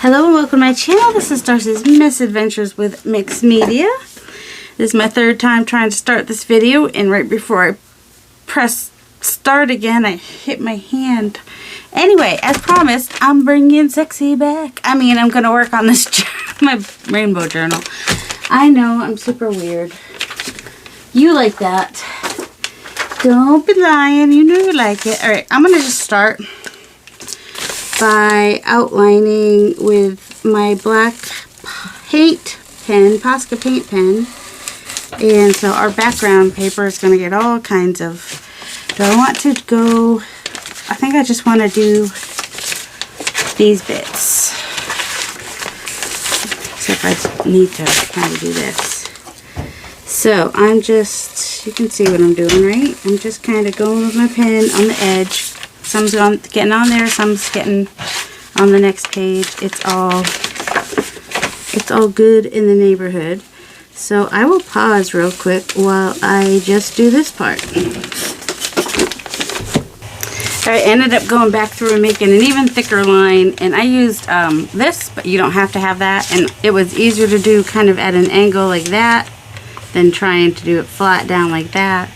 Hello and welcome to my channel. This is Darcy's Misadventures with Mixed Media. This is my third time trying to start this video, and right before I press start again, I hit my hand. Anyway, as promised, I'm bringing sexy back. I'm going to work on this my rainbow journal. I know, I'm super weird. You like that. Don't be lying. You know you like it. Alright, I'm going to just start by outlining with my black paint pen, Posca paint pen. And so our background paper is going to get all kinds of... Do I want to go... I think I just want to do these bits. Except I need to kind of do this. So I'm just... You can see what I'm doing, right? I'm just kind of going with my pen on the edge. Some's getting on there, some's getting on the next page. It's all good in the neighborhood. So I will pause real quick while I just do this part. I ended up going back through and making an even thicker line, and I used this, but you don't have to have that. And it was easier to do kind of at an angle like that than trying to do it flat down like that.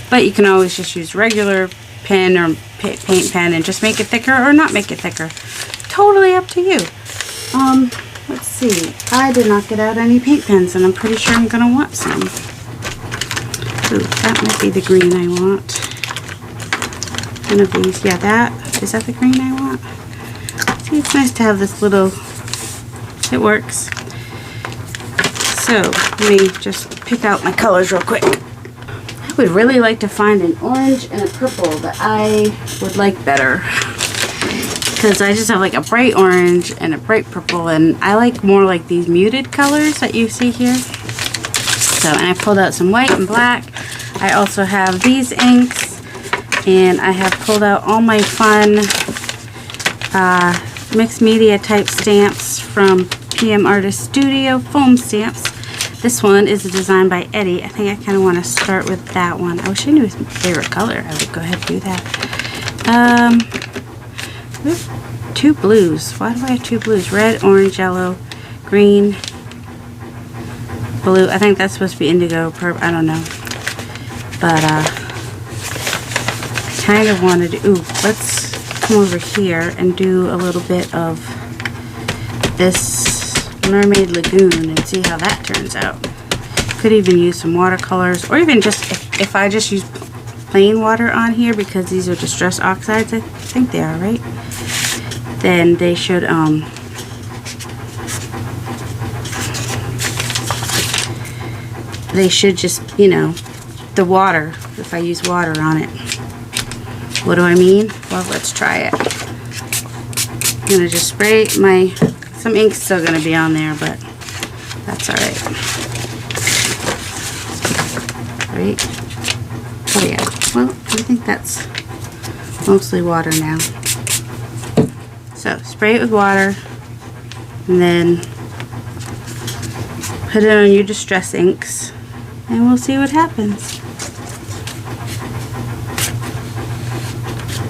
But you can always just use regular pen or paint pen and just make it thicker or not make it thicker. Totally up to you. Let's see. I did not get out any paint pens, and I'm pretty sure I'm going to want some. Ooh, that might be the green I want. One of these. Yeah, is that the green I want? See, it's nice to have this little... It works. So, let me just pick out my colors real quick. I would really like to find an orange and a purple that I would like better, because I just have like a bright orange and a bright purple, and I like more like these muted colors that you see here. So, and I pulled out some white and black. I also have these inks, and I have pulled out all my fun mixed media type stamps from PM Artist Studio, foam stamps. This one is a design by Eddie. I think I kind of want to start with that one. I wish I knew his favorite color. I would go ahead and do that. Two blues. Why do I have two blues? Red, orange, yellow, green, blue. I think that's supposed to be indigo, purple. I don't know. But kind of want to do... Ooh, let's come over here and do a little bit of this Mermaid Lagoon and see how that turns out. Could even use some watercolors, or even just if I just use plain water on here, because these are distress oxides, I think they are, right? Then they should just, you know, the water, if I use water on it. What do I mean? Well, let's try it. I'm gonna just spray my... Some ink's still going to be on there, but that's alright. Right? Oh yeah. Well, I think that's mostly water now. So, spray it with water, and then put it on your distress inks, and we'll see what happens.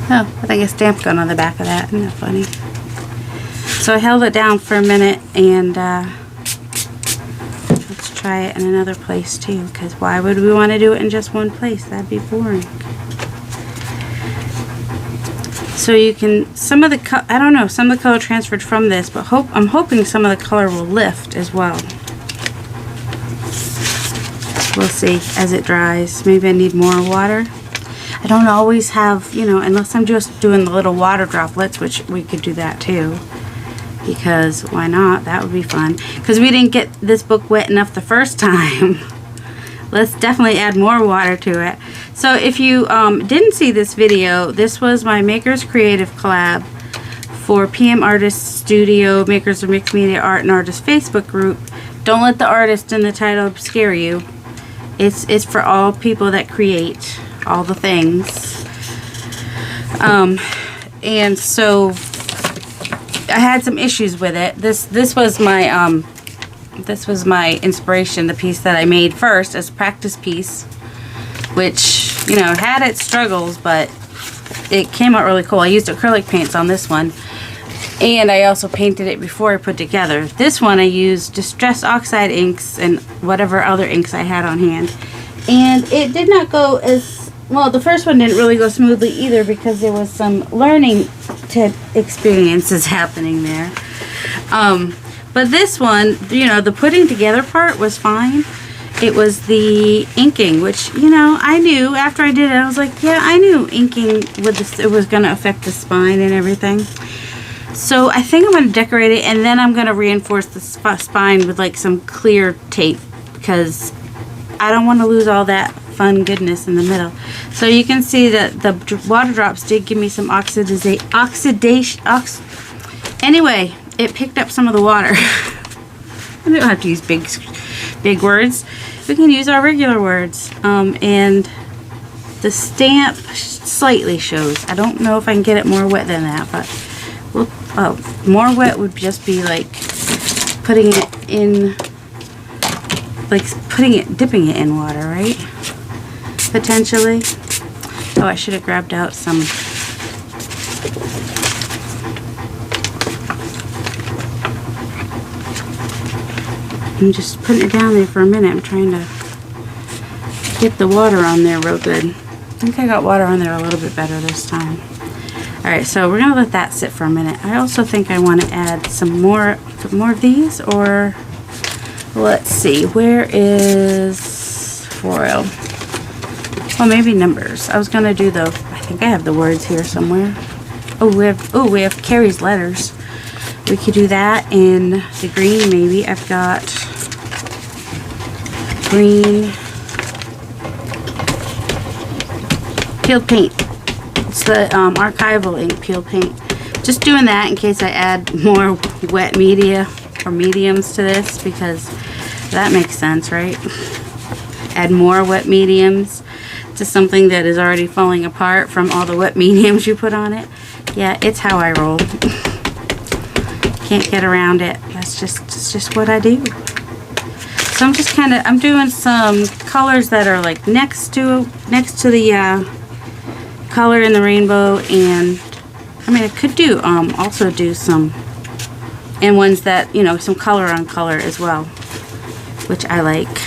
Oh, I think a stamp gun on the back of that. Isn't that funny? So I held it down for a minute, and let's try it in another place too, because why would we want to do it in just one place? That'd be boring. So you can, some of the, I don't know, some of the color transferred from this, but I'm hoping some of the color will lift as well. We'll see as it dries. Maybe I need more water. I don't always have, you know, unless I'm just doing the little water droplets, which we could do that too. Because why not? That would be fun. Because we didn't get this book wet enough the first time. Let's definitely add more water to it. So if you didn't see this video, this was my Makers Creative collab for PM Artist Studio, Makers of Mixed Media Art and Artists Facebook group. Don't let the artist in the title scare you. It's for all people that create all the things. And so I had some issues with it. This was my inspiration, the piece that I made first as a practice piece, which, you know, had its struggles, but it came out really cool. I used acrylic paints on this one, And I also painted it before I put together. This one I used Distress Oxide inks and whatever other inks I had on hand. And it did not go as well. The first one didn't really go smoothly either because there was some learning experiences happening there. But this one, you know, the putting together part was fine. It was the inking, which, you know, I knew after I did it. I was like, yeah, I knew inking with this, it was going to affect the spine and everything. So I think I'm going to decorate it, and then I'm going to reinforce the spine with like some clear tape because I don't want to lose all that fun goodness in the middle. So you can see that the water drops did give me some oxidation. Anyway, it picked up some of the water. I don't have to use big words. We can use our regular words. And the stamp slightly shows. I don't know if I can get it more wet than that, but we'll, more wet would just be like putting it in, like dipping it in water, right? Potentially. Oh, I should have grabbed out some. I'm just putting it down there for a minute. I'm trying to get the water on there real good. I think I got water on there a little bit better this time. Alright, so we're going to let that sit for a minute. I also think I want to add some more of these, or let's see, where is foil? Well, maybe numbers. I was going to do the, I think I have the words here somewhere. Oh, we have Carrie's letters. We could do that in the green maybe. I've got green peeled paint. It's the archival ink peeled paint. Just doing that in case I add more wet media or mediums to this, because that makes sense, right? Add more wet mediums to something that is already falling apart from all the wet mediums you put on it. Yeah, it's how I roll. Can't get around it. It's just what I do. So I'm just I'm doing some colors that are like next to the color in the rainbow, and I mean I could do also do some, and ones that, you know, some color on color as well, which I like.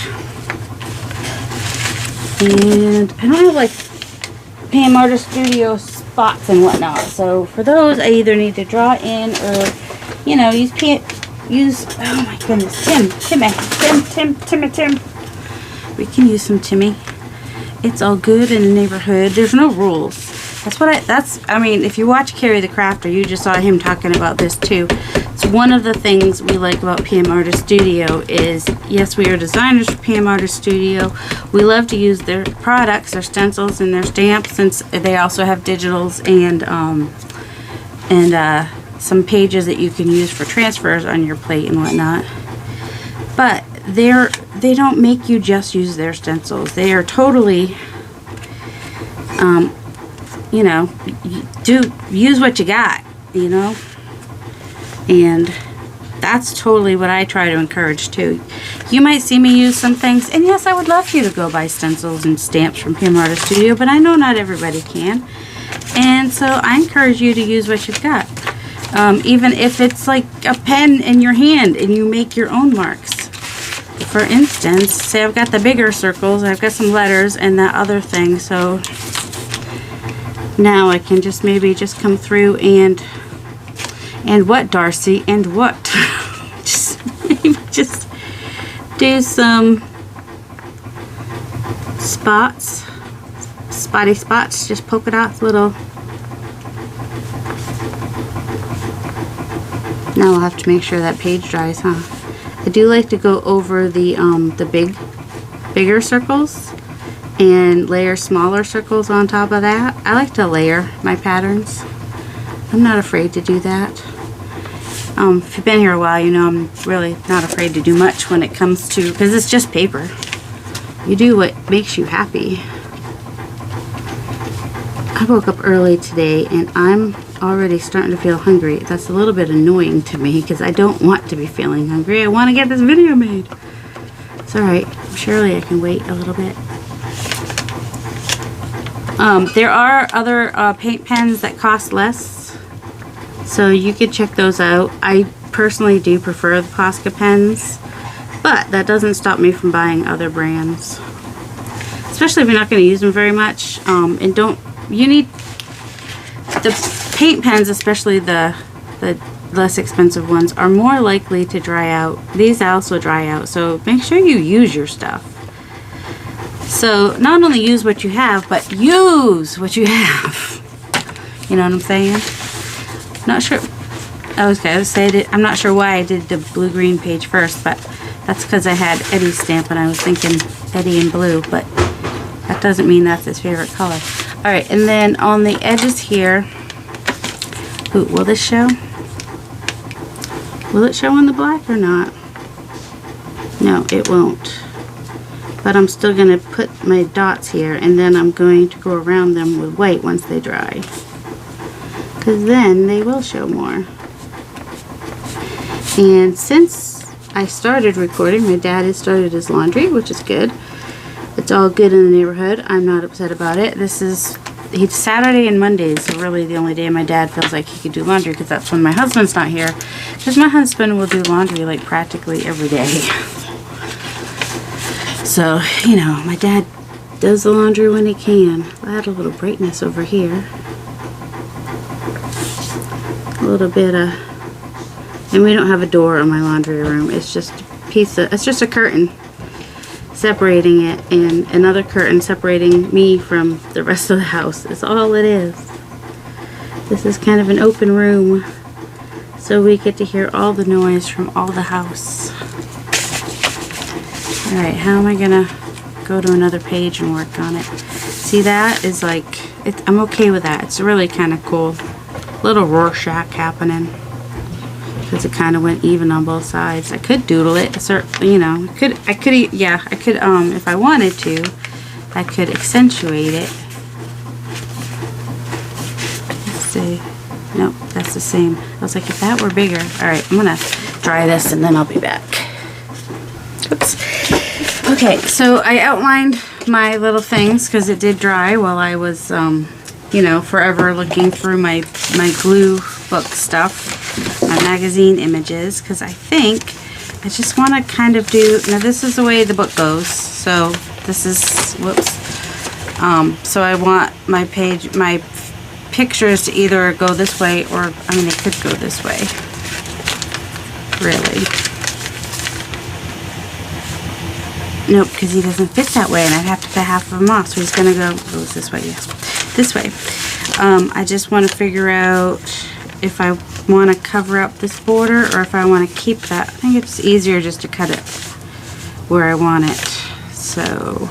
And I don't have like Pam Artist Studio spots and whatnot, so for those I either need to draw in or, you know, use oh my goodness, Timmy. We can use some Timmy. It's all good in the neighborhood. There's no rules. I mean, if you watch Carrie the Crafter, you just saw him talking about this too. It's one of the things we like about PM Artist Studio is, yes, we are designers for PM Artist Studio. We love to use their products, their stencils and their stamps, since they also have digitals and some pages that you can use for transfers on your plate and whatnot. But they don't make you just use their stencils. They are totally, you know, use what you got, you know, and that's totally what I try to encourage too. You might see me use some things, and yes, I would love you to go buy stencils and stamps from PM Artist Studio, but I know not everybody can, and so I encourage you to use what you've got. Even if it's like a pen in your hand and you make your own marks. For instance, say I've got the bigger circles, I've got some letters and that other thing, so now I can just maybe just come through and what, Darcy, and what? just do some spotty spots, just polka dots, little. Now I'll have to make sure that page dries, huh? I do like to go over the bigger circles and layer smaller circles on top of that. I like to layer my patterns. I'm not afraid to do that. If you've been here a while, you know I'm really not afraid to do much when it comes to, because it's just paper. You do what makes you happy. I woke up early today and I'm already starting to feel hungry. That's a little bit annoying to me because I don't want to be feeling hungry. I want to get this video made. It's alright. Surely I can wait a little bit. There are other paint pens that cost less So you could check those out. I personally do prefer the Posca pens, but that doesn't stop me from buying other brands. Especially if you're not going to use them very much. And you need the paint pens, especially the less expensive ones, are more likely to dry out. These also dry out, so make sure you use your stuff. So not only use what you have, but use what you have. You know what I'm saying? Not sure. I was going to say that I'm not sure why I did the blue-green page first, but that's because I had Eddie's stamp and I was thinking Eddie in blue, but that doesn't mean that's his favorite color. Alright, and then on the edges here, ooh, will this show? Will it show on the black or not? No, it won't. But I'm still going to put my dots here, and then I'm going to go around them with white once they dry. Because then they will show more. And since I started recording, my dad has started his laundry, which is good. It's all good in the neighborhood. I'm not upset about it. Saturday and Mondays are really the only day my dad feels like he could do laundry, because that's when my husband's not here. Because my husband will do laundry like practically every day. So, you know, my dad does the laundry when he can. I'll add a little brightness over here. A little bit of, and we don't have a door in my laundry room. It's just it's just a curtain separating it, and another curtain separating me from the rest of the house. That's all it is. This is kind of an open room, so we get to hear all the noise from all the house. Alright, how am I gonna go to another page and work on it? See, that is like, I'm okay with that. It's really kind of cool. Little Rorschach happening. Because it kind of went even on both sides. I could doodle it, you know. I could, if I wanted to, I could accentuate it. Let's see. Nope, that's the same. I was like, if that were bigger. Alright, I'm going to dry this and then I'll be back. Oops. Okay, so I outlined my little things because it did dry while I was, you know, forever looking through my glue book stuff, my magazine images, because I think I just want to kind of do, now this is the way the book goes, so this is, whoops, so I want my pictures to either go this way or, I mean, they could go this way, really. Nope, because he doesn't fit that way, and I'd have to put half of him off, so he's going to go, goes this way, yes, this way. I just want to figure out if I want to cover up this border or if I want to keep that. I think it's easier just to cut it where I want it. So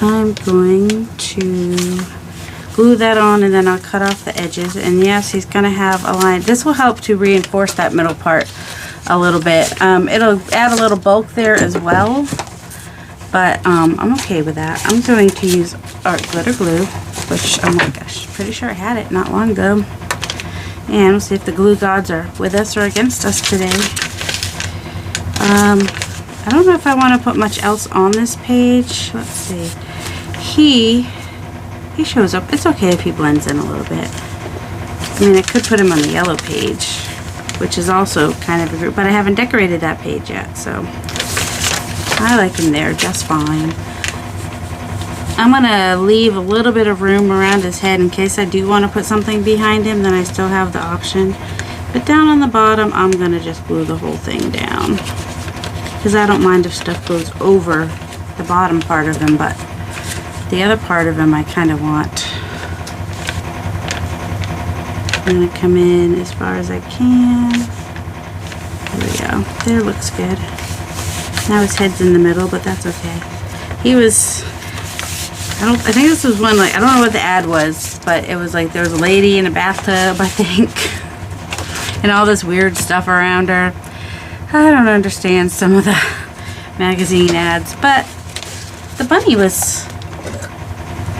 I'm going to glue that on, and then I'll cut off the edges. And yes, he's going to have a line. This will help to reinforce that middle part a little bit. It'll add a little bulk there as well, but I'm okay with that. I'm going to use art glitter glue, which, oh my gosh, pretty sure I had it not long ago. And we'll see if the glue gods are with us or against us today. I don't know if I want to put much else on this page. Let's see. He shows up. It's okay if he blends in a little bit. I mean, I could put him on the yellow page, which is also kind of a group, but I haven't decorated that page yet, so I like him there just fine. I'm going to leave a little bit of room around his head in case I do want to put something behind him, then I still have the option. But down on the bottom, I'm going to just glue the whole thing down, because I don't mind if stuff goes over the bottom part of him, but the other part of him I kind of want. I'm going to come in as far as I can. There we go. There, looks good. Now his head's in the middle, but that's okay. He was, I think this was one, like, I don't know what the ad was, but it was like there was a lady in a bathtub, I think, and all this weird stuff around her. I don't understand some of the magazine ads, but the bunny was,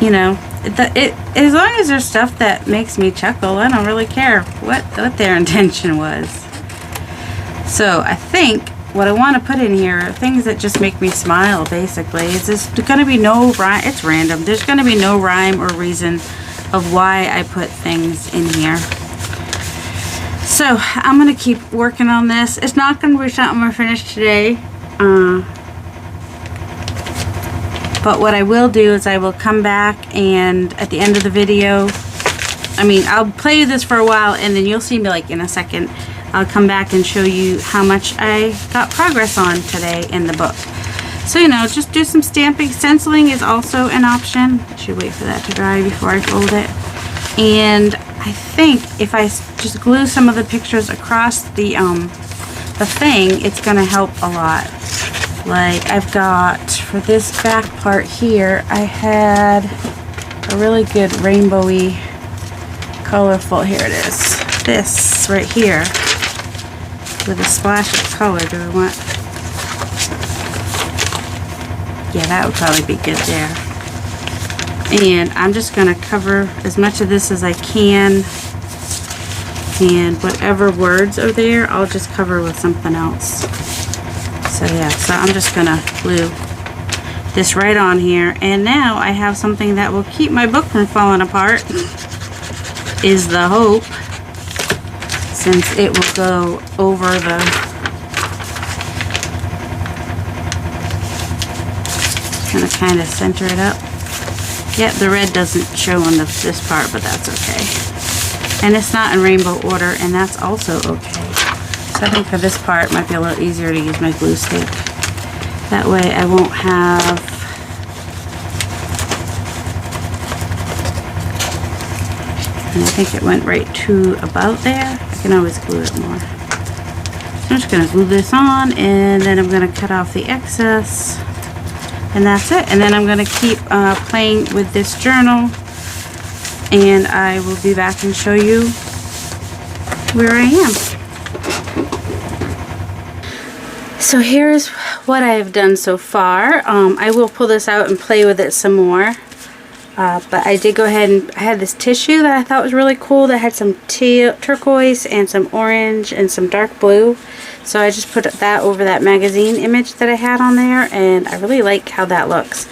you know, as long as there's stuff that makes me chuckle, I don't really care what their intention was. So I think what I want to put in here are things that just make me smile, basically. It's just going to be no rhyme. It's random. There's going to be no rhyme or reason of why I put things in here. So I'm gonna keep working on this. It's not gonna be something I'm gonna finish today. But what I will do is I will come back and at the end of the video, I mean, I'll play this for a while and then you'll see me like in a second. I'll come back and show you how much I got progress on today in the book. So, you know, just do some stamping. Stenciling is also an option. I should wait for that to dry before I fold it. And I think if I just glue some of the pictures across the thing, it's gonna help a lot. Like I've got, for this back part here, I had a really good rainbowy, colorful, here it is, this right here, with a splash of color. Do we want, yeah, that would probably be good there. And I'm just going to cover as much of this as I can, and whatever words are there I'll just cover with something else. So yeah, so I'm just going to glue this right on here, and now I have something that will keep my book from falling apart, is the hope, since it will go over the, going to kind of center it up. Yep, the red doesn't show on this part, but that's okay. And it's not in rainbow order, and that's also okay. So I think for this part it might be a little easier to use my glue stick. That way I won't have, and I think it went right to about there. I can always glue it more. So I'm just going to glue this on, and then I'm going to cut off the excess. And that's it. And then I'm going to keep playing with this journal, and I will be back and show you where I am. So here's what I have done so far. I will pull this out and play with it some more. But I did go ahead and I had this tissue that I thought was really cool that had some turquoise and some orange and some dark blue. So I just put that over that magazine image that I had on there, and I really like how that looks.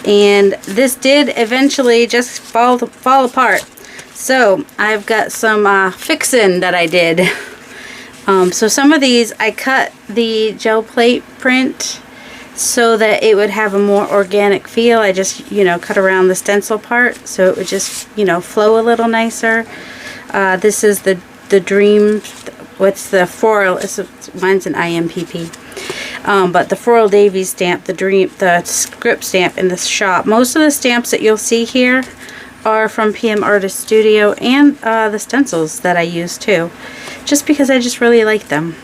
And this did eventually just fall apart. So I've got some fixing that I did. So some of these I cut the gel plate print so that it would have a more organic feel. I just, you know, cut around the stencil part so it would just, you know, flow a little nicer. This is the Dream, what's the Foil, mine's an IMPP. But the Foil Davies stamp, the script stamp in the shop. Most of the stamps that you'll see here are from PM Artist Studio, and the stencils that I use too, just because I just really like them.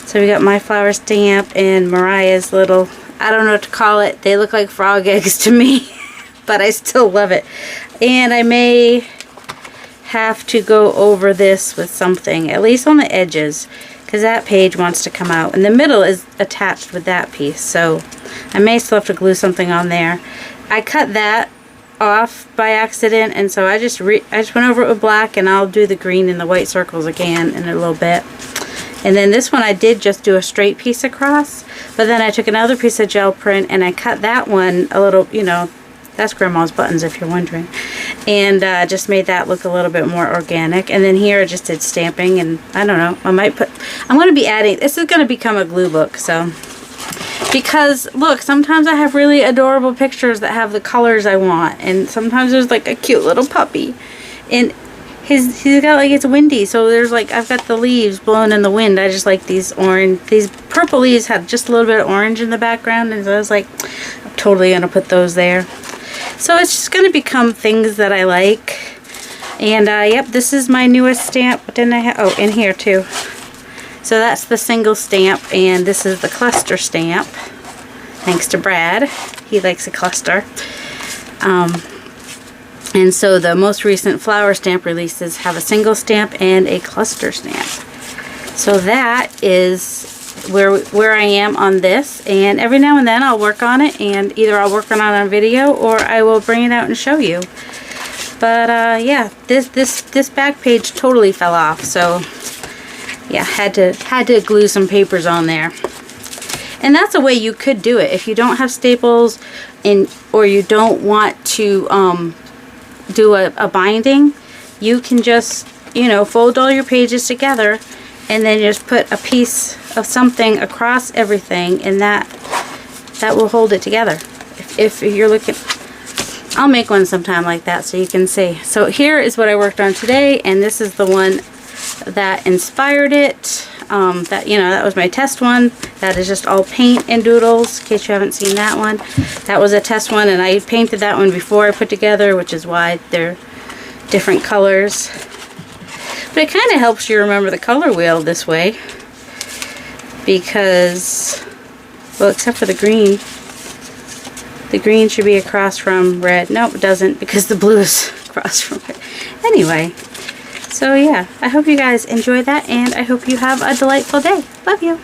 So we got my flower stamp and Mariah's little, I don't know what to call it, they look like frog eggs to me, but I still love it. And I may have to go over this with something, at least on the edges, because that page wants to come out, and the middle is attached with that piece, so I may still have to glue something on there. I cut that off by accident, and so I just went over it with black, and I'll do the green and the white circles again in a little bit. And then this one I did just do a straight piece across, but then I took another piece of gel print and I cut that one a little, you know, that's Grandma's buttons if you're wondering, and just made that look a little bit more organic. And then here I just did stamping, and I don't know, I'm going to be adding, this is going to become a glue book, so, because look, sometimes I have really adorable pictures that have the colors I want, and sometimes there's like a cute little puppy, and he's got, like, it's windy, so there's like, I've got the leaves blowing in the wind. I just like these purple leaves have just a little bit of orange in the background, and so I was like, I'm totally going to put those there. So it's just going to become things that I like. And yep, this is my newest stamp. What didn't I have? Oh, in here too. So that's the single stamp, and this is the cluster stamp. Thanks to Brad. He likes a cluster. And so the most recent flower stamp releases have a single stamp and a cluster stamp. So that is where I am on this, and every now and then I'll work on it, and either I'll work on it on video or I will bring it out and show you. But yeah, this back page totally fell off, so yeah, had to glue some papers on there. And that's a way you could do it if you don't have staples or you don't want to do a binding. You can just you know, fold all your pages together and then just put a piece of something across everything, and that will hold it together. If you're looking, I'll make one sometime like that so you can see. So here is what I worked on today, and this is the one that inspired it. That, you know, that was my test one. That is just all paint and doodles, in case you haven't seen that one. That was a test one, and I painted that one before I put together, which is why they're different colors. But it kind of helps you remember the color wheel this way, because, well, except for the green. The green should be across from red. Nope, it doesn't, because the blue is across from red. Anyway, so yeah, I hope you guys enjoy that, and I hope you have a delightful day. Love you.